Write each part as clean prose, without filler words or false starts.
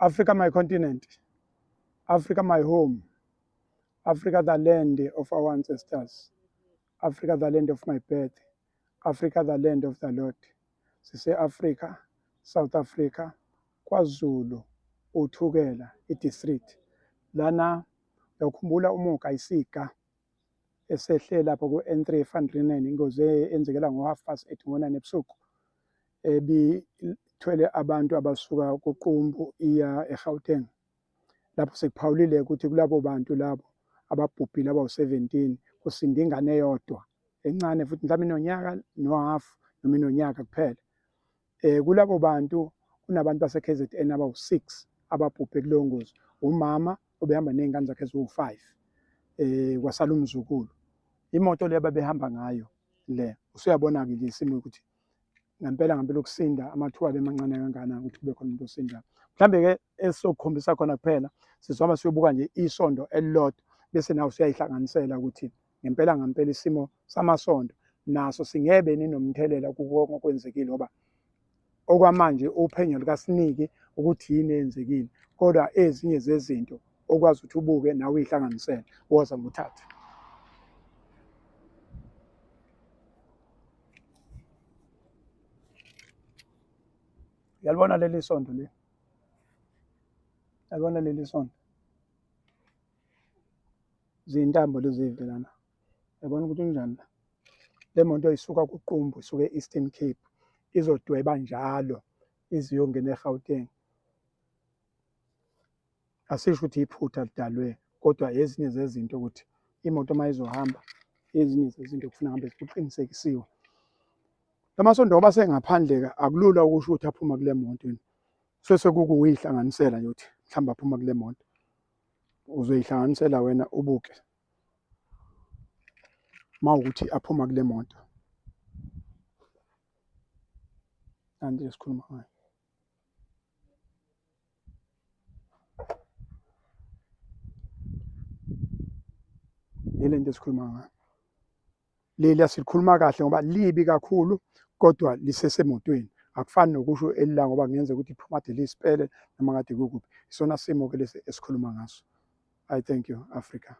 Africa, my continent. Africa, my home. Africa, the land of our ancestors. Africa, the land of my birth. Africa, the land of the Lord. Sise Africa, South Africa, KwaZulu, uThukela, i-district. Lana uyakhumbula umuka isika esehle lapho ku-N3 eVanderbijlpark ingozi eyenzekela ngo-8:30 ngo-9 ebusuku. Bithwele abantu abasuka kuQumbu iya eGauteng. Lapho sekuphawulile ukuthi kulabo bantu labo ababhubhile abawu-17 kusinde ingane eyodwa encane futhi mhlawumbe inonyaka nohafu noma inonyaka kuphela. Kulabo bantu kunabantu base-KZN abawu-6 ababhubhe kuleyo ngozi. Umama obehamba ney'ngane zakhe eziwu-5 kwasala umzukulu. Imoto le babehamba ngayo le usuyabona-ke nje isimo ukuthi ngempela ukusinda amathuba abe mancane kangakanani ukuthi kube khona umuntu osindayo. Mhlambe-ke esizokukhombisa khona kuphela sizohamba siyobuka nje isondo elilodwa bese nawe usuyayihlanganisela ukuthi ngempela isimo samasondo naso singebe ninomthelela kukonke okwenzekile ngoba okwamanje uphenyo lukaSiniki ukuthi yini eyenzekile kodwa ezinye zezinto okwazi ukuthi ubuke nawe uyihlanganisele woza nguthathe. Uyalibona leli sondo le? Uyalibona leli sondo? Zintambo lezi zivelana. Uyabona ukuthi kunjani la? Le moto isuka kuQumbu isuke e-Eastern Cape izodweba njalo iziyongena eGauteng. Asisho ukuthi iphutha lidalwe kodwa ezinye zezinto ukuthi imoto mayizohamba ezinye zezinto kufuna hambe kuqinisekisiwe. Lamasondo ngoba sengaphandle akulula ukusho ukuthi aphuma kule moto. Sekukuyihlanganisela nje ukuthi mhlawumbe aphuma kule moto. Uzoyihlanganisela wena ubuke mawukuthi aphuma kule moto. Kanti sikhuluma ngayo. Yile nto esikhuluma ngayo. Leli asikhuluma kahle ngoba libi kakhulu kodwa lisesemotweni. Akufani nokusho elila ngoba kungenzeka ukuthi iphuma kade lisipele noma kade kukuphi. Isona simo ke lesi esikhuluma ngaso. I thank you Africa.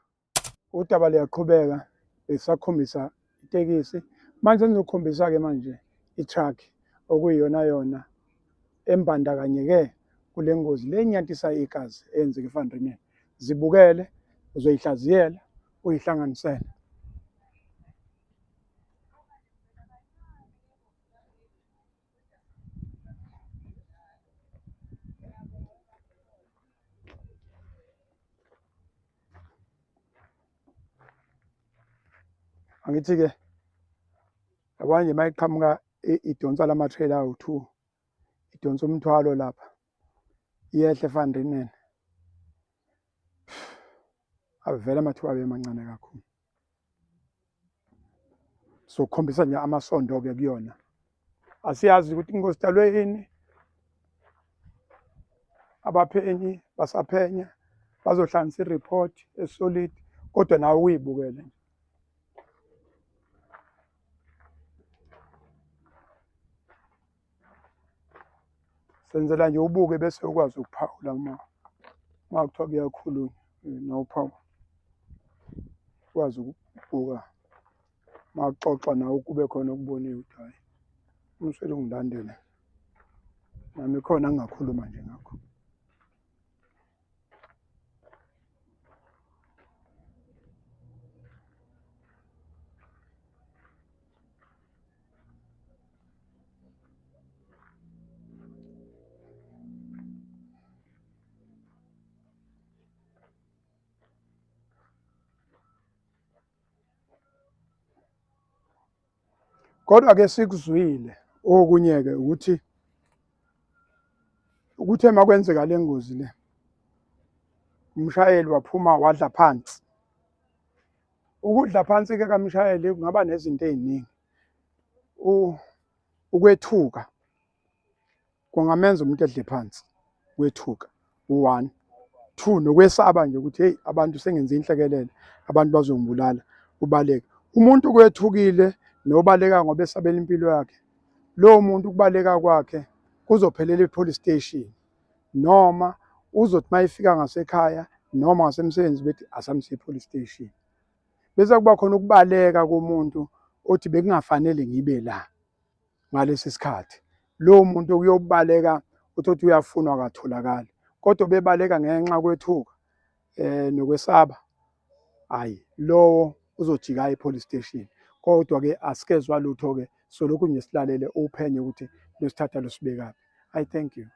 Udaba liyaqhubeka besakhombisa itekisi. Manje ngizokhombisa ke manje i-truck okuyiyona embandakanyeke kule ngozi lenyantisa igazi eyenzeka eVanderbijlpark. Zibukele uzoyihlaziyela uyihlanganisele. Angithi-ke abanye mayiqhamuka idonsa lama-trailer awu-2 idonsa umthwalo lapha iyehle eVanderbijlpark avele amathuba abe mancane kakhulu. So kukhombisa nje amasondo-ke kuyona. Asiyazi ukuthi ingozi idalwe yini. Abaphenyi basaphenya bazohlanganisa i-report esolid kodwa nawe uyibukele. Senzela nje ubuke bese ukwazi ukuphawula uma kuthiwa kuyakhulunywa nawuphawu ukwazi ukubuka maxoxa nawe kube khona okuboniwe ukuthi hayi umswele ungilandele nami khona ngingakhuluma nje ngakho. Kodwa-ke sikuzwile okunye-ke ukuthi ema kwenzeka le ngozi le umshayeli waphuma wadla phansi. Ukudla phansi-ke kamshayeli kungaba nezinto ey'ningi. Ukwethuka kungamenza umuntu edle phansi, kwethuka u-1. 2 nokwesaba nje ukuthi hey abantu sengenza inhlekelele abantu bazongibulala ubaleka. Umuntu kwethukile nobaleka ngoba esabela impilo yakhe. Lowo muntu ukubaleka kwakhe kuzophelela e-police station noma uzothi mayefika ngasekhaya noma ngasemsebenzi bethi asamse police station. Bese kuba khona ukubaleka komuntu othi bekungafanele ngibe la ngalesi sikhathi. Lowo muntu uyobaleka uthi uyafunwa akatholakali, kodwa bebaleka ngenxa kwethuka nokwesaba, hhayi lowo uzojika e-police station. Kodwa-ke asikezwa lutho-ke, solokhu nje silalele uphenyo ukuthi losithatha lusibekaphi. I thank you.